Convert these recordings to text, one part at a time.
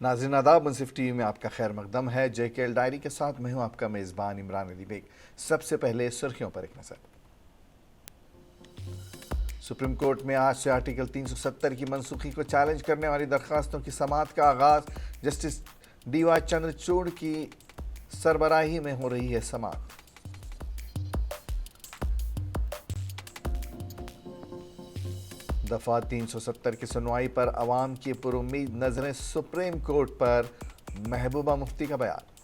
नाज़रीन आदाब, मुंसिफ टीवी में आपका खैर मकदम है। JKL डायरी के साथ मैं हूं आपका मेज़बान इमरान अली बेग। सबसे पहले सुर्खियों पर एक नज़र। सुप्रीम कोर्ट में आज से आर्टिकल 370 की मनसूखी को चैलेंज करने वाली दरखास्तों की समाअत का आगाज। जस्टिस DY चंद्रचूड़ की सरबराही में हो रही है समाअत। दफा 370 की सुनवाई पर अवाम की पुरुम्मीद नजरें सुप्रीम कोर्ट पर। महबूबा मुफ्ती का बयान।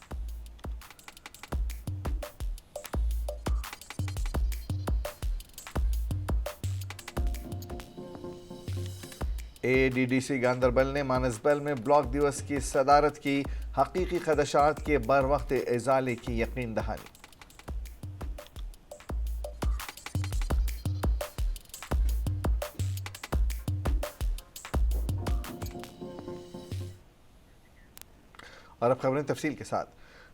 ADDC गांदरबल ने मानसबल में ब्लॉक दिवस की सदारत की। हकीकी खदशात के बर वक्त इजाले की यकीन दहानी। और अब खबरें तफसील के साथ।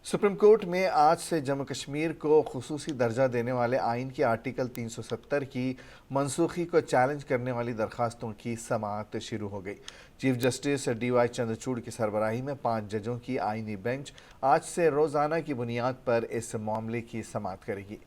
सुप्रीम कोर्ट में आज से जम्मू कश्मीर को खुसूसी दर्जा देने वाले आइन के आर्टिकल 370 की मनसूखी को चैलेंज करने वाली दरखास्तों की समाअत शुरू हो गई। चीफ जस्टिस DY चंद्रचूड़ की सरबराही में 5 जजों की आइनी बेंच आज से रोज़ाना की बुनियाद पर इस मामले की समाअत करेगी।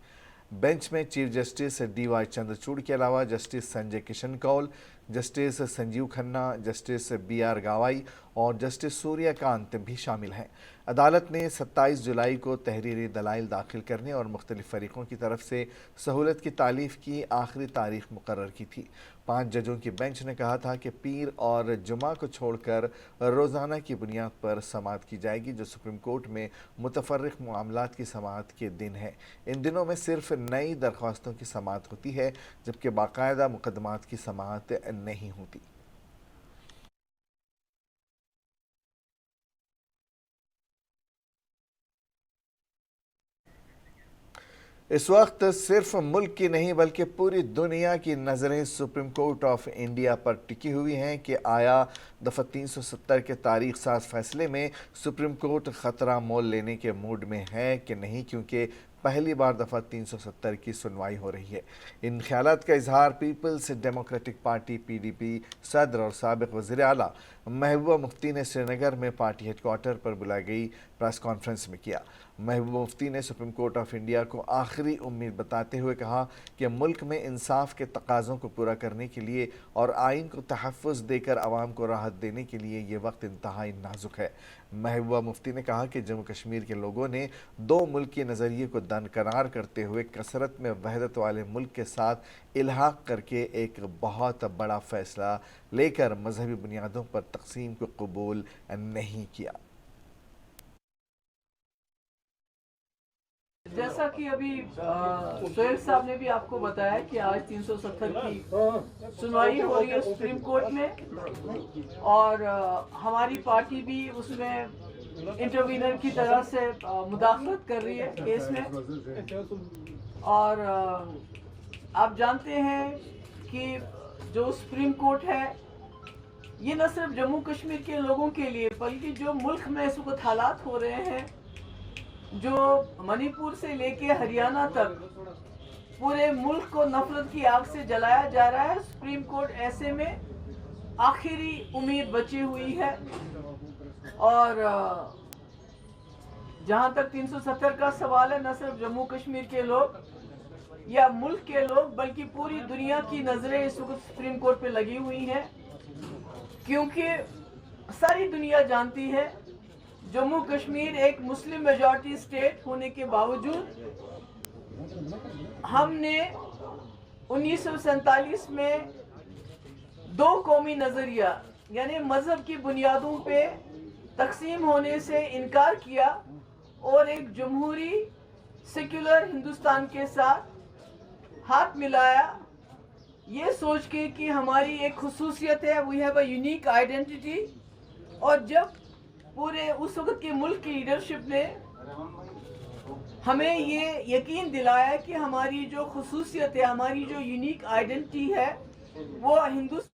बेंच में चीफ जस्टिस DY चंद्रचूड़ के अलावा justice Sanjay Kishan Kaul, justice Sanjiv Khanna, justice BR Gavai और जस्टिस सूर्यकांत भी शामिल हैं। अदालत ने 27 जुलाई को तहरीरी दलाइल दाखिल करने और मुख्तलिफ फरीकों की तरफ से सहूलत की तारीफ की आखिरी तारीख मुकर्रर की थी। 5 जजों की बेंच ने कहा था कि पीर और जुमा को छोड़कर रोज़ाना की बुनियाद पर समाअत की जाएगी, जो सुप्रीम कोर्ट में मुतफर्रिक मामलात की समाअत के दिन है। इन दिनों में सिर्फ नई दरख्वास्तों की समाअत होती है, जबकि बाकायदा मुकदमात की समाअत नहीं होती। इस वक्त सिर्फ मुल्क की नहीं बल्कि पूरी दुनिया की नज़रें सुप्रीम कोर्ट ऑफ इंडिया पर टिकी हुई हैं कि आया दफ़ा 370 के तारीख साज फैसले में सुप्रीम कोर्ट ख़तरा मोल लेने के मूड में है कि नहीं, क्योंकि पहली बार दफ़ा 370 की सुनवाई हो रही है। इन ख्यालात का इजहार पीपल्स डेमोक्रेटिक पार्टी PDP सदर और साबिक़ वज़ीर आला महबूबा मुफ्ती ने श्रीनगर में पार्टी हेडक्वार्टर पर बुलाई गई प्रेस कॉन्फ्रेंस में किया। महबूबा मुफ्ती ने सुप्रीम कोर्ट ऑफ इंडिया को आखिरी उम्मीद बताते हुए कहा कि मुल्क में इंसाफ के तकाज़ों को पूरा करने के लिए और आइन को तहफ़्फ़ुज़ देकर आवाम को राहत देने के लिए ये वक्त इंतहाई नाजुक है। महबूबा मुफ्ती ने कहा कि जम्मू कश्मीर के लोगों ने 2 मुल्क के नज़रिए को दरकिनार करते हुए कसरत में वहदत वाले मुल्क के साथ इल्हाक करके एक बहुत बड़ा फैसला लेकर मजहबी बुनियादों पर तक़सीम को कबूल नहीं किया। जैसा कि अभी सोहेल साहब ने भी आपको बताया कि आज 370 की सुनवाई हो रही है सुप्रीम कोर्ट में, और हमारी पार्टी भी उसमें इंटरवीनर की तरह से मुदाखलत कर रही है केस में। और आप जानते हैं कि जो सुप्रीम कोर्ट है ये न सिर्फ जम्मू कश्मीर के लोगों के लिए बल्कि जो मुल्क में इस वक्त हालात हो रहे हैं, जो मणिपुर से लेके हरियाणा तक पूरे मुल्क को नफरत की आग से जलाया जा रहा है, सुप्रीम कोर्ट ऐसे में आखिरी उम्मीद बची हुई है। और जहां तक 370 का सवाल है, न सिर्फ जम्मू कश्मीर के लोग या मुल्क के लोग बल्कि पूरी दुनिया की नजरें इस वक्त सुप्रीम कोर्ट पे लगी हुई हैं, क्योंकि सारी दुनिया जानती है जम्मू कश्मीर एक मुस्लिम मेजॉरिटी स्टेट होने के बावजूद हमने 1947 में 2 कौमी नज़रिया यानी मज़हब की बुनियादों पे तकसीम होने से इनकार किया और एक जमहूरी सेक्युलर हिंदुस्तान के साथ हाथ मिलाया, ये सोच के कि हमारी एक खुसूसियत है, we have a unique identity. और जब पूरे उस वक्त के मुल्क की लीडरशिप ने हमें ये यकीन दिलाया कि हमारी जो खुसूसियत है, हमारी जो यूनिक आइडेंटिटी है वो हिंदुस्तान।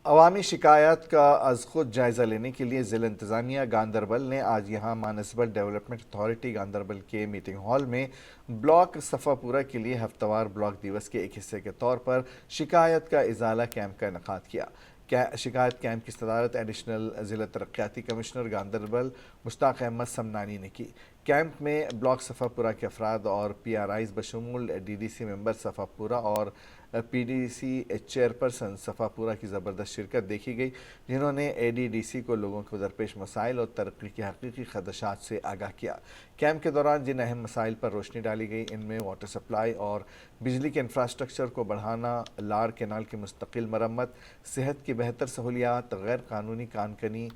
अवामी शिकायत का अज खुद जायज़ा लेने के लिए ज़िला इंतज़ामिया गांदरबल ने आज यहाँ मानसबल डेवलपमेंट अथॉरिटी गांदरबल के मीटिंग हॉल में ब्लॉक सफ़ापुरा के लिए हफ्तावार ब्लॉक दिवस के एक हिस्से के तौर पर शिकायत का इजाला कैंप का इनेकाद किया। شکایت کیمپ کی صدارت ایڈیشنل ضلع ترقیاتی کمشنر گاندربل مشتاق احمد سمنانی نے کی۔ کیمپ میں بلاک صفا پورہ کے افراد اور پی آر آئیز بشمول ڈی ڈی سی ممبر صفا پورہ اور پی ڈی سی چیئرپرسن صفا پورہ کی زبردست شرکت دیکھی گئی، جنہوں نے اے ڈی ڈی سی کو لوگوں کے درپیش مسائل اور ترقی کے حقیقی خدشات سے آگاہ کیا۔ کیمپ کے دوران جن اہم مسائل پر روشنی ڈالی گئی ان میں واٹر سپلائی اور بجلی کے انفراسٹرکچر کو بڑھانا، لاڑ کینال کی مستقل مرمت، صحت کی بہتر سہولیات، غیر قانونی کان کنی،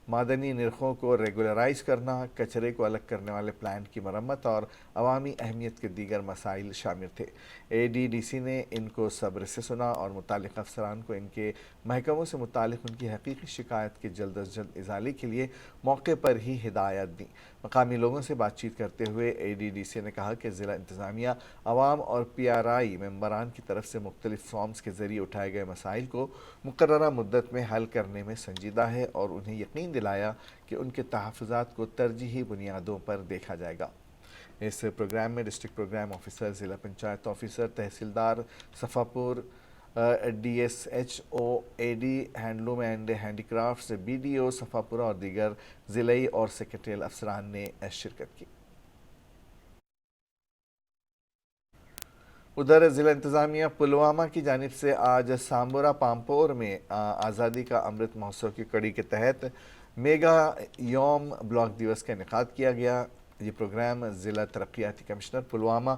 معدنی نرخوں کو ریگولرائز کرنا، کچرے کو الگ کرنے والے پلانٹ کی مرمت اور عوامی اہمیت کے دیگر مسائل شامل تھے۔ اے ڈی ڈی سی نے ان کو صبر سے سنا اور متعلقہ افسران کو ان کے محکموں سے متعلق ان کی حقیقی شکایت کے جلد از جلد ازالے کے لیے موقع پر ہی ہدایات دیں۔ مقامی لوگوں سے بات چیت کرتے ہوئے اے ڈی ڈی سی نے کہا کہ ضلع انتظامیہ عوام اور پی آر آئی ممبران کی طرف سے مختلف فارمز کے ذریعے اٹھائے گئے مسائل کو مقررہ مدت میں حل کرنے میں سنجیدہ ہے اور انہیں یقین دلایا کہ ان کے تحفظات کو ترجیحی بنیادوں پر دیکھا جائے گا۔ اس پروگرام میں ڈسٹرکٹ پروگرام آفیسر، ضلع panchayat officer, tehsildar Safapur, D S H O, A D handloom and handicrafts, B D O Safapora اور دیگر ضلعی اور سیکریٹریل افسران نے شرکت کی۔ ادھر ضلع انتظامیہ پلوامہ کی جانب سے آج سامبورہ پامپور میں آزادی کا امرت مہوتسو کی کڑی کے تحت میگا یوم بلاک دیوس کا انعقاد کیا گیا۔ یہ پروگرام ضلع ترقیاتی کمشنر پلوامہ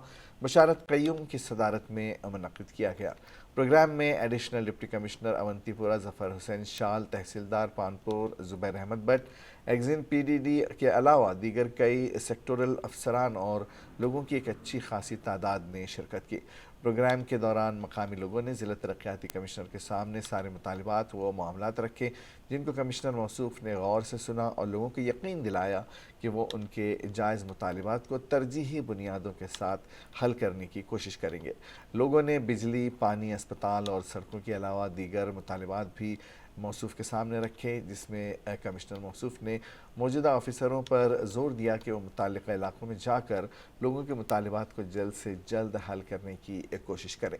بشارت قیوم کی صدارت میں منعقد کیا گیا۔ پروگرام میں ایڈیشنل ڈپٹی کمشنر اونتی پورہ Zafar Hussain Shal, tehsildar Pampore Zubair Ahmad Bhat, XEN P D D کے علاوہ دیگر کئی سیکٹورل افسران اور لوگوں کی ایک اچھی خاصی تعداد نے شرکت کی۔ پروگرام کے دوران مقامی لوگوں نے ضلع ترقیاتی کمشنر کے سامنے سارے مطالبات و معاملات رکھے، جن کو کمشنر موصوف نے غور سے سنا اور لوگوں کو یقین دلایا کہ وہ ان کے جائز مطالبات کو ترجیحی بنیادوں کے ساتھ حل کرنے کی کوشش کریں گے۔ لوگوں نے بجلی، پانی، اسپتال اور سڑکوں کے علاوہ دیگر مطالبات بھی موصوف کے سامنے رکھے، جس میں کمشنر موصوف نے موجودہ آفیسروں پر زور دیا کہ وہ متعلقہ علاقوں میں جا کر لوگوں کے مطالبات کو جلد سے جلد حل کرنے کی کوشش کریں۔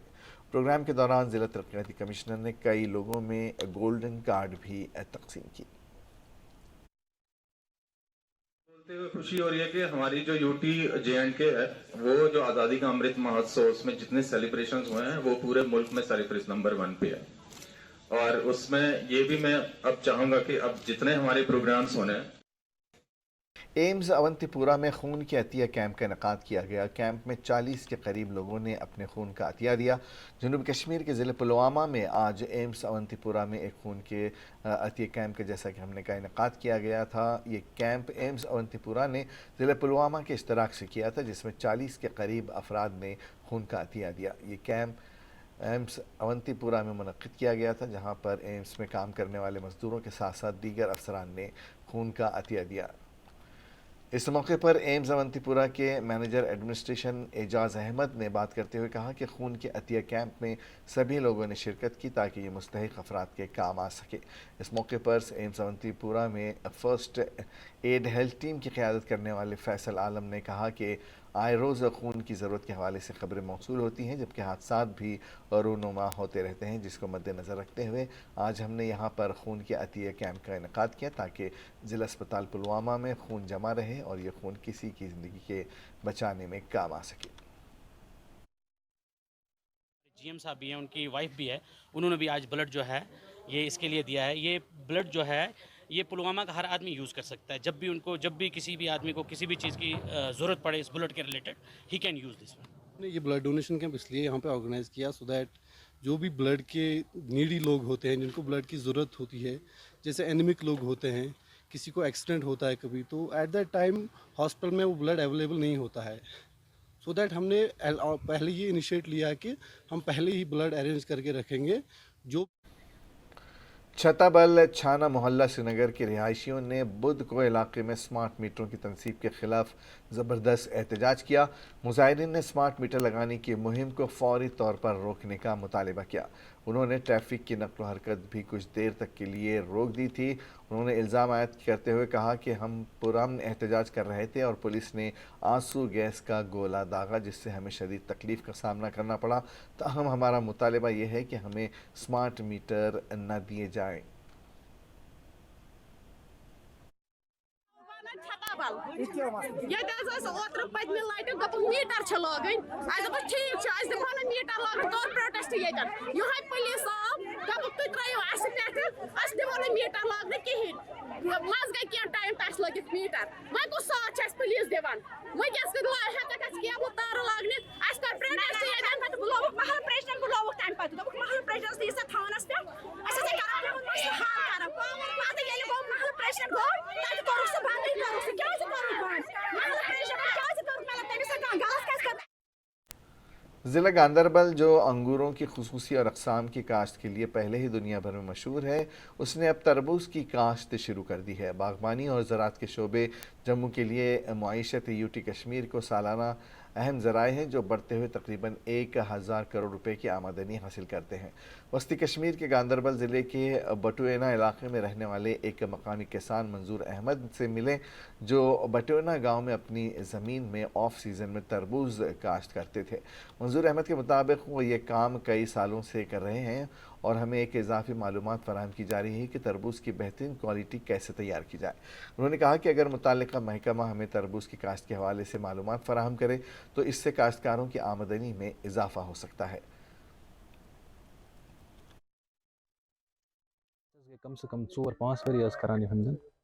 پروگرام کے دوران ضلع ترقیاتی کمشنر نے کئی لوگوں میں گولڈن کارڈ بھی تقسیم کی۔ بولتے ہوئے خوشی ہو رہی ہے کہ ہماری جو یو ٹی جے اینڈ کے ہے وہ جو آزادی کا امرت مہوتسو اس میں جتنے سیلیبریشنز ہوئے ہیں وہ پورے ملک میں سیلیبریشن نمبر 1 پہ ہے، اور اس میں یہ بھی میں اب چاہوں گا کہ اب جتنے ہمارے پروگرامز ہونے ہیں۔ ایمز اونتی پورہ میں خون کے عطیہ کیمپ کا انعقاد کیا گیا۔ کیمپ میں 40 کے قریب لوگوں نے اپنے خون کا عطیہ دیا۔ جنوبی کشمیر کے ضلع پلوامہ میں آج ایمز اونتی پورہ میں ایک خون کے عطیہ کیمپ کا جیسا کہ ہم نے کہا انعقاد کیا گیا تھا۔ یہ کیمپ ایمز اونتی پورہ نے ضلع پلوامہ کے اشتراک سے کیا تھا، جس میں 40 کے قریب افراد نے خون کا عطیہ دیا۔ یہ کیمپ ایمز اونتی پورہ میں منعقد کیا گیا تھا، جہاں پر ایمز میں کام کرنے والے مزدوروں کے ساتھ ساتھ دیگر افسران نے خون کا عطیہ دیا۔ اس موقع پر ایمز اونتی پورہ کے مینیجر ایڈمنسٹریشن اعجاز احمد نے بات کرتے ہوئے کہا کہ خون کے عطیہ کیمپ میں سبھی لوگوں نے شرکت کی تاکہ یہ مستحق افراد کے کام آ سکے۔ اس موقع پر ایمز اونتی پورہ میں فرسٹ ایڈ ہیلتھ ٹیم کی قیادت کرنے والے فیصل عالم نے کہا کہ آئے روز خون کی ضرورت کے حوالے سے خبریں موصول ہوتی ہیں، جبکہ حادثات بھی رونما ہوتے رہتے ہیں، جس کو مد نظر رکھتے ہوئے آج ہم نے یہاں پر خون کے عطیہ کیمپ کا انعقاد کیا تاکہ ضلع اسپتال پلوامہ میں خون جمع رہے اور یہ خون کسی کی زندگی کے بچانے میں کام آ سکے۔ جی ایم صاحب بھی ہیں، ان کی وائف بھی ہے، انہوں نے بھی آج بلڈ جو ہے یہ اس کے لیے دیا ہے۔ یہ بلڈ جو ہے یہ پلوامہ کا ہر آدمی یوز کر سکتا ہے، جب بھی کسی بھی آدمی کو کسی بھی چیز کی ضرورت پڑے اس بلڈ کے related, he can use this one. نے یہ بلڈ ڈونیشن کیمپ اس لیے یہاں پہ آرگنائز کیا سو دیٹ جو بھی بلڈ کے نیڈی لوگ ہوتے ہیں، جن کو بلڈ کی ضرورت ہوتی ہے، جیسے اینیمک لوگ ہوتے ہیں، کسی کو ایکسیڈنٹ ہوتا ہے کبھی، تو ایٹ دیٹ ٹائم ہاسپٹل میں وہ بلڈ اویلیبل نہیں ہوتا ہے، سو دیٹ ہم نے پہلے یہ انیشیٹ لیا کہ ہم پہلے ہی بلڈ ارینج کر کے رکھیں گے۔ جو چھتا بل چھانا محلہ سری نگر کے رہائشیوں نے بدھ کو علاقے میں سمارٹ میٹروں کی تنصیب کے خلاف زبردست احتجاج کیا۔ مظاہرین نے سمارٹ میٹر لگانے کی مہم کو فوری طور پر روکنے کا مطالبہ کیا۔ انہوں نے ٹریفک کی نقل و حرکت بھی کچھ دیر تک کے لیے روک دی تھی انہوں نے الزام عائد کرتے ہوئے کہا کہ ہم پرامن احتجاج کر رہے تھے اور پولیس نے آنسو گیس کا گولہ داغا جس سے ہمیں شدید تکلیف کا سامنا کرنا پڑا، تاہم ہمارا مطالبہ یہ ہے کہ ہمیں سمارٹ میٹر نہ دیے جائیں۔ اوتر پتمہ لٹہ دپک میٹر لاگن ٹھیک دپان میٹر لاگن کر پروٹیسٹ یتن یہ پولیس آو دپک تھی ترو اس پہ دمو میٹر لاگن کہین مز گئی کی ٹائم تس لگت میٹر وی کس ساتھ پولیس دان ونکس ہیکک کیبل تار لاگن کر protest یتن block Mahal president block تمہ پتہ دپک محل پریزیڈنٹ دی سا تھانس پہ محل پریزیڈنٹ گو تب کور سہ بند ضلع گاندربل جو انگوروں کی خصوصی اور اقسام کی کاشت کے لیے پہلے ہی دنیا بھر میں مشہور ہے، اس نے اب تربوز کی کاشت شروع کر دی ہے۔ باغبانی اور زراعت کے شعبے جموں کے لیے معیشت یوٹی کشمیر کو سالانہ اہم ذرائع ہیں جو بڑھتے ہوئے تقریباً 1000 کروڑ روپے کی آمدنی حاصل کرتے ہیں۔ وسطی کشمیر کے گاندربل ضلع کے بٹوئینہ علاقے میں رہنے والے ایک مقامی کسان منظور احمد سے ملے جو بٹوئینہ گاؤں میں اپنی زمین میں آف سیزن میں تربوز کاشت کرتے تھے۔ منظور احمد کے مطابق وہ یہ کام کئی سالوں سے کر رہے ہیں اور ہمیں ایک اضافی معلومات فراہم کی جا رہی ہے کہ تربوز کی بہترین کوالٹی کیسے تیار کی جائے۔ انہوں نے کہا کہ اگر متعلقہ محکمہ ہمیں تربوز کی کاشت کے حوالے سے معلومات فراہم کرے تو اس سے کاشتکاروں کی آمدنی میں اضافہ ہو سکتا ہے۔ کم سے کم 4-5 ؤری کران یہ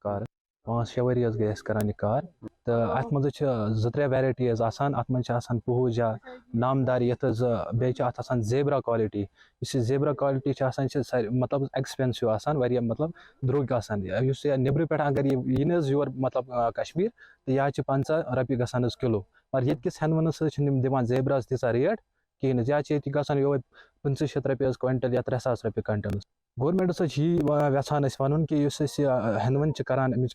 کار 5-6 ؤری گئی کران یہ کار تو ات مز 2-3 ویرائٹیز ات من پہوج یا نامدار یت بیچ ات زیبرا کوالٹی اس زیبرا کوالٹی مطلب ایکسپینسو مطلب دروگ اس نبر پہ اگر یہ یور مطلب کشمیر تو یہ 50 رۄپیہِ گژھان کلو مگر یہ کس ہینوان دِوان زیبراز تیٖژاہ ریٹ کہین یہ گژھان یہوے 2500 رۄپیہِ کوینٹل یا 3000 رۄپیہِ کنٹلس گورمنٹس یژھان ون کہ اس ہینوان کران امچ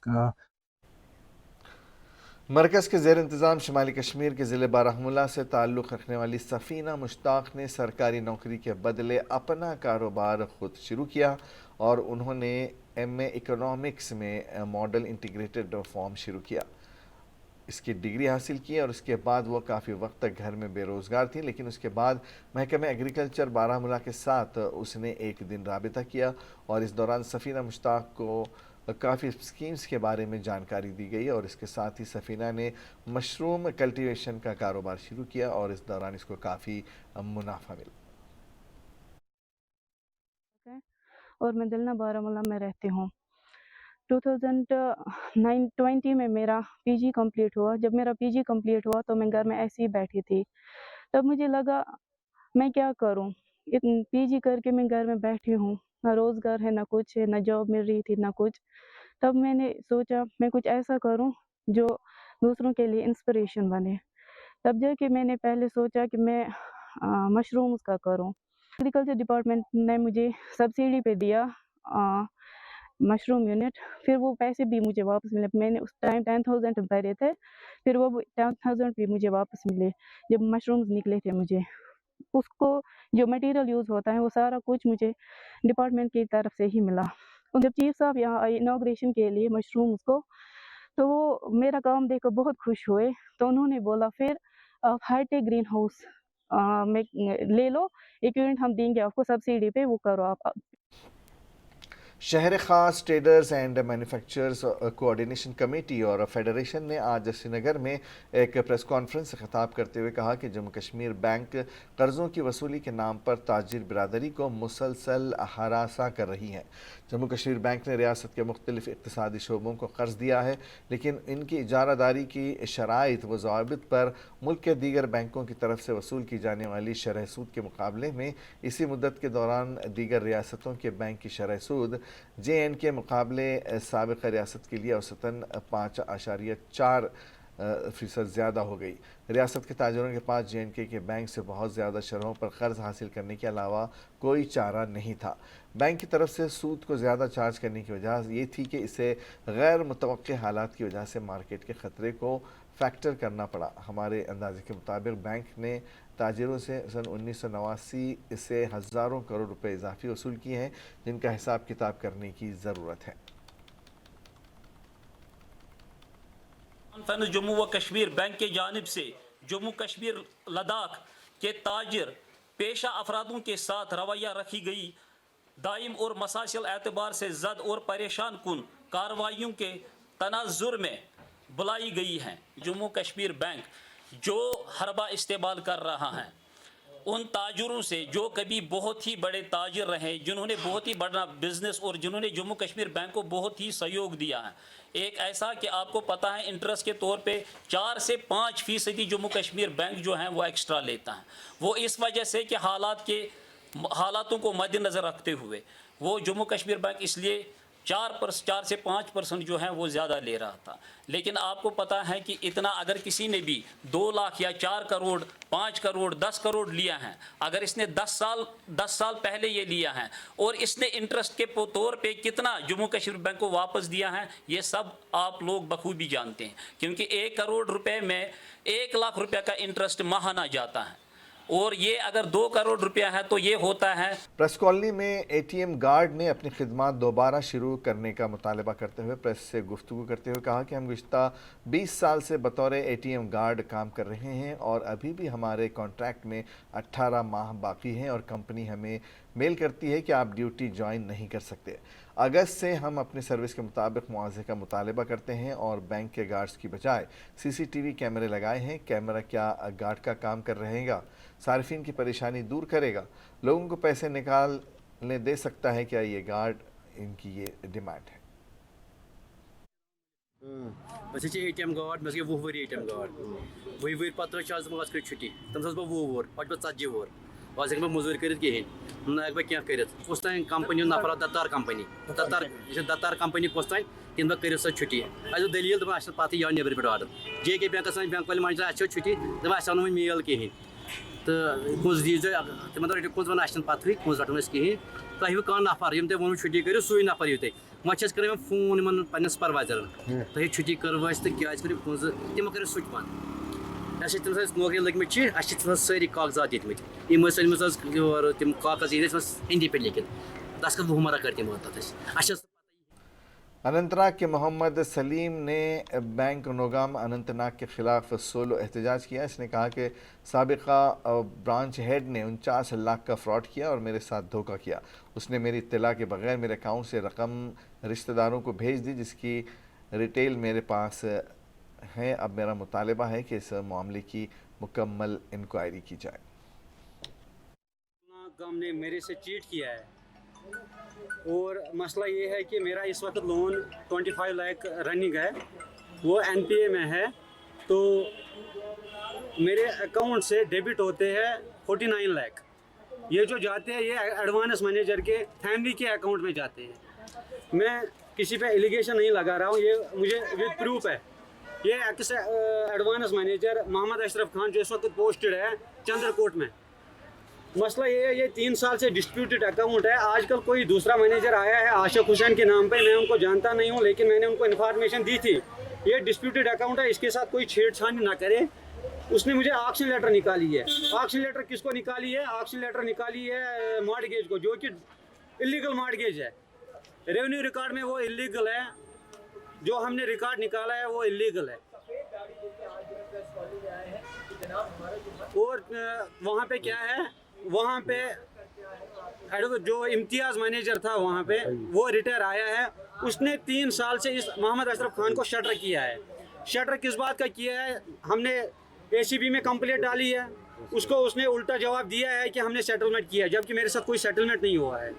مرکز کے زیر انتظام شمالی کشمیر کے ضلع بارہمولہ سے تعلق رکھنے والی سفینہ مشتاق نے سرکاری نوکری کے بدلے اپنا کاروبار خود شروع کیا اور انہوں نے MA اکنامکس میں ماڈل انٹیگریٹڈ فارم شروع کیا، اس کی ڈگری حاصل کی اور اس کے بعد وہ کافی وقت تک گھر میں بے روزگار تھی، لیکن اس کے بعد محکمہ ایگریکلچر بارہمولہ کے ساتھ اس نے ایک دن رابطہ کیا اور اس دوران سفینہ مشتاق کو کافی اسکیمز کے بارے میں جانکاری دی گئی اور اس کے ساتھ ہی سفینہ نے مشروم کلٹیویشن کا کاروبار شروع کیا اور اس دوران اس کو کافی منافع ملا۔ اور میں دلنا بارہمولہ میں رہتی ہوں۔ 2020 میں میرا PG کمپلیٹ ہوا۔ جب میرا PG کمپلیٹ ہوا تو میں گھر میں ایسے ہی بیٹھی تھی، تب مجھے لگا میں کیا کروں، PG کر کے میں گھر میں بیٹھی ہوں، نہ روزگار ہے، نہ کچھ ہے، نہ جاب مل رہی تھی، نہ کچھ۔ تب میں نے سوچا میں کچھ ایسا کروں جو دوسروں کے لیے انسپریشن بنے۔ تب جا کے میں نے پہلے سوچا کہ میں مشرومز کا کروں۔ ایگریکلچر ڈپارٹمنٹ نے مجھے سبسڈی پہ دیا مشروم یونٹ، پھر وہ پیسے بھی مجھے واپس ملے۔ میں نے اس ٹائم 10,000 بھرے تھے، پھر وہ 10,000 بھی مجھے واپس ملے جب مشرومز نکلے تھے مجھے۔ اس کو جو مٹیریل یوز ہوتا ہے وہ سارا کچھ مجھے ڈپارٹمنٹ کی طرف سے ہی ملا۔ جب چیف صاحب یہاں آئے انوگریشن کے لیے مشرومز کو، تو وہ میرا کام دیکھ کر بہت خوش ہوئے، تو انہوں نے بولا پھر آپ ہائی ٹیک گرین ہاؤس میں لے لو، ایک یونٹ ہم دیں گے آپ کو سبسڈی پہ، وہ کرو آپ۔ شہر خاص traders and manufacturers coordination committee اور فیڈریشن نے آج سری نگر میں ایک پریس کانفرنس سے خطاب کرتے ہوئے کہا کہ جموں کشمیر بینک قرضوں کی وصولی کے نام پر تاجر برادری کو مسلسل ہراساں کر رہی ہے۔ جموں کشمیر بینک نے ریاست کے مختلف اقتصادی شعبوں کو قرض دیا ہے، لیکن ان کی اجارہ داری کی شرائط و ضوابط پر ملک کے دیگر بینکوں کی طرف سے وصول کی جانے والی شرح سود کے مقابلے میں اسی مدت کے دوران دیگر ریاستوں کے بینک کی شرح سود JN کے مقابلے سابقہ ریاست کے لیے اوسطاً 5.4% زیادہ ہو گئی۔ ریاست کے تاجروں کے پاس JNK کے بینک سے بہت زیادہ شرحوں پر قرض حاصل کرنے کے علاوہ کوئی چارہ نہیں تھا۔ بینک کی طرف سے سود کو زیادہ چارج کرنے کی وجہ یہ تھی کہ اسے غیر متوقع حالات کی وجہ سے مارکیٹ کے خطرے کو فیکٹر کرنا پڑا۔ ہمارے اندازے کے مطابق بینک نے تاجروں سے سن 1989 سے ہزاروں کروڑ روپے اضافی وصول کیے ہیں، جن کا حساب کتاب کرنے کی ضرورت ہے۔ फाइनेंस जम्मू व कश्मीर बैंक के जानिब से जम्मू कश्मीर लद्दाख के ताजिर पेशा अफरादों के साथ रवैया रखी गई दाइम और मसासिल एतबार से जद और परेशान कुन कार्रवाइयों के तनाजुर में बुलाई गई हैं। जम्मू कश्मीर बैंक जो हरबा इस्तेमाल कर रहा है उन ताजरों से जो कभी बहुत ही बड़े ताजर रहे, जिन्होंने बहुत ही बड़ा बिजनेस और जिन्होंने जम्मू कश्मीर बैंक को बहुत ही सहयोग दिया है। एक ऐसा कि आपको पता है इंटरेस्ट के तौर पे 4 से 5% जम्मू कश्मीर बैंक जो है वो एक्स्ट्रा लेता है। वो इस वजह से कि हालातों को मद्देनज़र रखते हुए वो जम्मू कश्मीर बैंक इसलिए 4 से 5% जो है वो ज़्यादा ले रहा था। लेकिन आपको पता है कि इतना अगर किसी ने भी 2 लाख या 4 करोड़ 5 करोड़ 10 करोड़ लिया है, अगर इसने 10 साल पहले ये लिया है और इसने इंटरेस्ट के तौर पे कितना जम्मू कश्मीर बैंक को वापस दिया है, ये सब आप लोग बखूबी जानते हैं। क्योंकि 1 करोड़ रुपए में 1 लाख रुपए का इंटरेस्ट माहाना जाता है और ये अगर 2 करोड़ रुपया है तो ये होता है। प्रेस कॉलोनी में एटीएम गार्ड ने अपनी खिदमत दोबारा शुरू करने का मुतालबा करते हुए प्रेस से गुफ्तगू करते हुए कहा कि हम गुज़िश्ता 20 साल से बतौर एटीएम गार्ड काम कर रहे हैं और अभी भी हमारे कॉन्ट्रैक्ट में 18 माह बाकी हैं और कंपनी हमें मेल करती है कि आप ड्यूटी ज्वाइन नहीं कर सकते। अगस्त से हम अपनी सर्विस के मुताबिक मुआवजे का मुतालबा करते हैं और बैंक के गार्ड्स की बजाय CCTV कैमरे लगाए हैं। कैमरा क्या गार्ड का काम कर रहेगा? सार्फिन की परेशानी दूर करेगा? लोगों को पैसे निकालने दे सकता है क्या ये गार्ड? इनकी ये डिमांड है। बस ATM गार्ड मे वो वरी ATM गार्ड वही पत्र आज छुट्टी तम बह 20 वोर पे 40 वोर आज हेक मजूरी कर कहें ना क्या कर तान कंपनी नफर दत्तार कंपनी कस तान तम कर सो छुट्टी आज दलील दस पत या नबर पे ऑर्डर JK बैंक बैंक वाले मान छुट्टी दम वो मेल कहें तो कुछ दीज तम कुछ वन पत कुछ रटो कहें तुम कह नफर यम तुम वो छुट्टी करो सू नफर यू तुम वह कर फोन पे सुपरवाइजर तुम छुट्टी करो तो क्या करो तमो कर स्विच बंद तम नौकरी लगम सारी कागजात ये तम कागज हिंदी पे लिखित दस्खत बहुमरा कर तम अनंतनाग के मोहम्मद सलीम ने बैंक नौगाम अनंतनाग के खिलाफ सोलो एहतजाज किया। इसने कहा कि साबिका ब्रांच हेड ने 49 लाख का फ्रॉड किया और मेरे साथ धोखा किया। उसने मेरी इत्तला के बगैर मेरे अकाउंट से रकम रिश्तेदारों को भेज दी जिसकी डिटेल मेरे पास है। अब मेरा मुतालबा है कि इस मामले की मुकम्मल इंक्वायरी की जाए। गम ने मेरे से चीट किया है और मसला ये है कि मेरा इस वक्त लोन 25 लाख रनिंग है, वो NPA में है, तो मेरे अकाउंट से डेबिट होते हैं 49 लाख। ये जो जाते हैं ये एडवांस मैनेजर के फैमिली के अकाउंट में जाते हैं। मैं किसी पे एलिगेशन नहीं लगा रहा हूँ, ये मुझे विद प्रूफ है। ये एडवांस मैनेजर मोहम्मद अशरफ खान जो इस वक्त पोस्टेड है चंद्रकोट में। मसला ये है, ये 3 साल से डिस्प्यूटेड अकाउंट है। आजकल कोई दूसरा मैनेजर आया है आशिक हुसैन के नाम पे, मैं उनको जानता नहीं हूँ लेकिन मैंने उनको इन्फॉर्मेशन दी थी ये डिस्प्यूटेड अकाउंट है, इसके साथ कोई छेड़छाड़ ना करे। उसने मुझे ऑक्शन लेटर निकाली है। ऑक्शन लेटर किसको निकाली है? ऑक्शन लेटर निकाली है मॉर्टगेज को, जो कि इलीगल मॉर्टगेज है। रेवेन्यू रिकॉर्ड में वो इलीगल है, जो हमने रिकॉर्ड निकाला है वो इलीगल है। और वहाँ पे क्या है, वहाँ पे जो इम्तियाज़ मैनेजर था वहाँ पे वो रिटायर आया है। उसने 3 साल से इस मोहम्मद अशरफ खान को शटर किया है। शटर किस बात का किया है? हमने ACB में कंप्लेंट डाली है, उसको उसने उल्टा जवाब दिया है कि हमने सेटलमेंट किया है, जबकि मेरे साथ कोई सेटलमेंट नहीं हुआ है।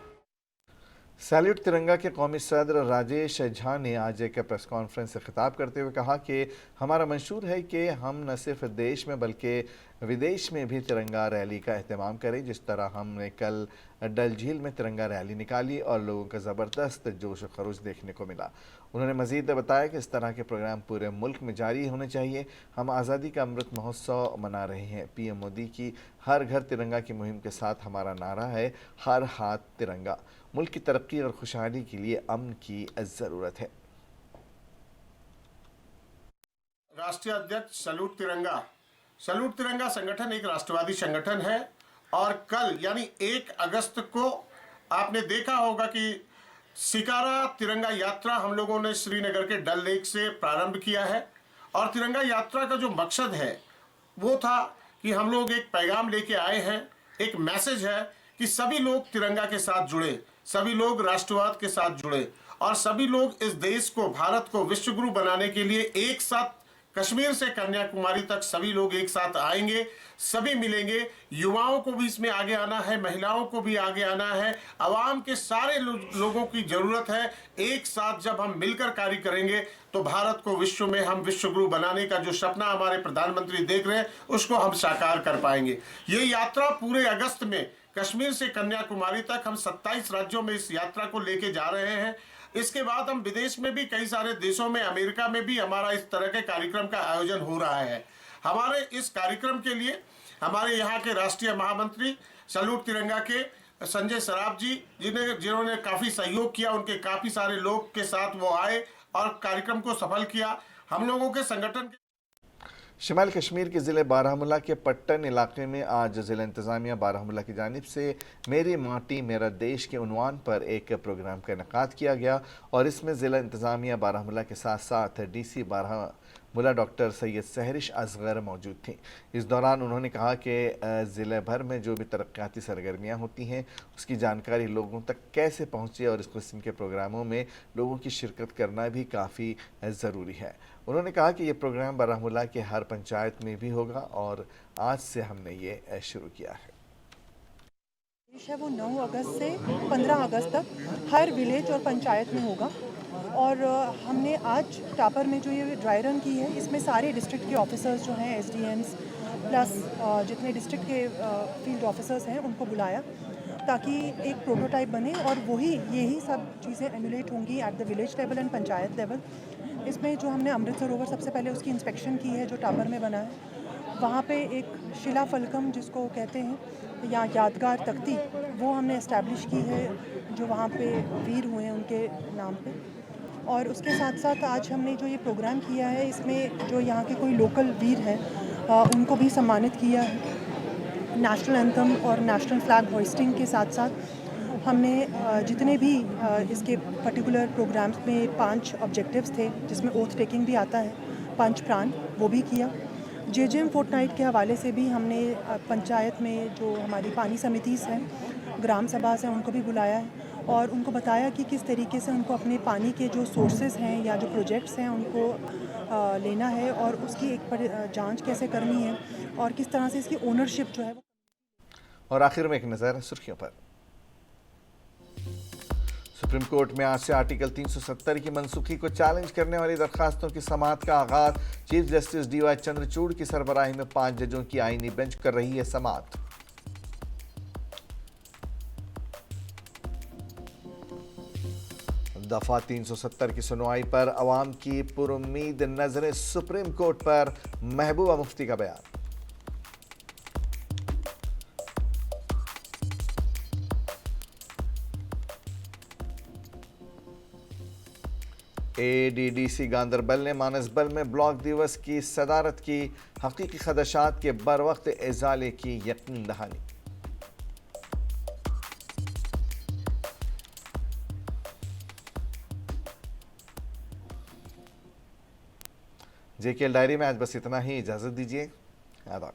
सैल्यूट तिरंगा के कौमी सदर राजेश झा ने आज एक प्रेस कॉन्फ्रेंस से खिताब करते हुए कहा कि हमारा मंशूर है कि हम न सिर्फ देश में बल्कि विदेश में भी तिरंगा रैली का एहतमाम करें। जिस तरह हमने कल डल झील में तिरंगा रैली निकाली और लोगों का ज़बरदस्त जोश व खरोश देखने को मिला। उन्होंने मज़ीद बताया कि इस तरह के प्रोग्राम पूरे मुल्क में जारी होने चाहिए। हम आज़ादी का अमृत महोत्सव मना रहे हैं। PM मोदी की हर घर तिरंगा की मुहिम के साथ हमारा नारा है हर हाथ तिरंगा। मुल्क की तरक्की और खुशहाली के लिए अमन की ज़रूरत है। राष्ट्रीय अध्यक्ष सैल्यूट तिरंगा संगठन एक राष्ट्रवादी संगठन है और कल यानी 1 अगस्त को आपने देखा होगा कि शिकारा तिरंगा यात्रा हम लोगों ने श्रीनगर के डल लेक से प्रारंभ किया है और तिरंगा यात्रा का जो मकसद है वो था कि हम लोग एक पैगाम लेके आए हैं, एक मैसेज है कि सभी लोग तिरंगा के साथ जुड़े, सभी लोग राष्ट्रवाद के साथ जुड़े और सभी लोग इस देश को, भारत को विश्वगुरु बनाने के लिए एक साथ कश्मीर से कन्याकुमारी तक सभी लोग एक साथ आएंगे, सभी मिलेंगे। युवाओं को भी इसमें आगे आना है, महिलाओं को भी आगे आना है, आवाम के सारे लोगों की जरूरत है। एक साथ जब हम मिलकर कार्य करेंगे तो भारत को विश्व में हम विश्वगुरु बनाने का जो सपना हमारे प्रधानमंत्री देख रहे हैं उसको हम साकार कर पाएंगे। ये यात्रा पूरे अगस्त में कश्मीर से कन्याकुमारी तक हम 27 राज्यों में इस यात्रा को लेके जा रहे हैं। इसके बाद हम विदेश में भी, कई सारे देशों में, अमेरिका में भी हमारा इस तरह के कार्यक्रम का आयोजन हो रहा है। हमारे इस कार्यक्रम के लिए हमारे यहाँ के राष्ट्रीय महामंत्री सैल्यूट तिरंगा के संजय सराफ जी, जिन्होंने काफ़ी सहयोग किया, उनके काफ़ी सारे लोग के साथ वो आए और कार्यक्रम को सफल किया। हम लोगों के संगठन शिमाल कश्मीर के ज़िले बारामूला के पट्टन इलाके में आज ज़िला इंतज़ामिया बारामूला की जानिब से मेरी माटी मेरा देश के उन्वान पर एक प्रोग्राम का इनेकाद किया गया और इसमें ज़िला इंतज़ामिया बारामूला के साथ साथ DC बारामूला डॉक्टर सैयद सहरिश असगर मौजूद थी। इस दौरान उन्होंने कहा कि ज़िले भर में जो भी तरक्याती सरगर्मियाँ होती हैं उसकी जानकारी लोगों तक कैसे पहुँचे और इस किस्म के प्रोग्रामों में लोगों की शिरकत करना भी काफ़ी ज़रूरी है। उन्होंने कहा कि ये प्रोग्राम बारामूला के हर पंचायत में भी होगा और आज से हमने ये शुरू किया है। है वो 9 अगस्त से 15 अगस्त तक हर विलेज और पंचायत में होगा और हमने आज टापर में जो ये ड्राई रन की है इसमें सारे डिस्ट्रिक्ट के ऑफिसर्स जो हैं, SDMs प्लस जितने डिस्ट्रिक्ट के फील्ड ऑफिसर्स हैं उनको बुलाया ताकि एक प्रोटोटाइप बने और यही सब चीज़ें एमुलेट होंगी at the village level and panchayat level. इसमें जो हमने अमृत सरोवर सबसे पहले उसकी इंस्पेक्शन की है जो टापर में बना है, वहाँ पे एक शिला फलकम जिसको कहते हैं या यादगार तख्ती वो हमने इस्टेब्लिश की है जो वहाँ पे वीर हुए हैं उनके नाम पे। और उसके साथ साथ आज हमने जो ये प्रोग्राम किया है इसमें जो यहाँ के कोई लोकल वीर हैं उनको भी सम्मानित किया है। नेशनल एंथम और नेशनल फ्लैग होइस्टिंग के साथ साथ हमने जितने भी इसके पर्टिकुलर प्रोग्राम्स में 5 ऑब्जेक्टिव्स थे जिसमें ओथ टेकिंग भी आता है, 5 प्राण, वो भी किया। JJM फोर्टनाइट के हवाले से भी हमने पंचायत में जो हमारी पानी समितिस हैं, ग्राम सभा हैं, उनको भी बुलाया है और उनको बताया कि किस तरीके से उनको अपने पानी के जो सोर्सेज हैं या जो प्रोजेक्ट्स हैं उनको लेना है और उसकी एक जांच कैसे करनी है और किस तरह से इसकी ओनरशिप जो है। और आखिर में एक नज़र सुर्खियों पर। सुप्रीम कोर्ट में आज से आर्टिकल 370 की मनसूखी को चैलेंज करने वाली दरखास्तों की समाअत का आगाज। चीफ जस्टिस DY चंद्रचूड़ की सरबराही में 5 जजों की आईनी बेंच कर रही है समाअत। दफा 370 की सुनवाई पर अवाम की पुरुम्मीद नजरें सुप्रीम कोर्ट पर। महबूबा मुफ्ती का बयान। ADDC गांदरबल ने मानसबल में ब्लॉक दिवस की सदारत की। हकीकी खदशात के बर वक्त इजाले की यकीन दहानी। JKL डायरी में आज बस इतना ही। इजाजत दीजिए। आदाब।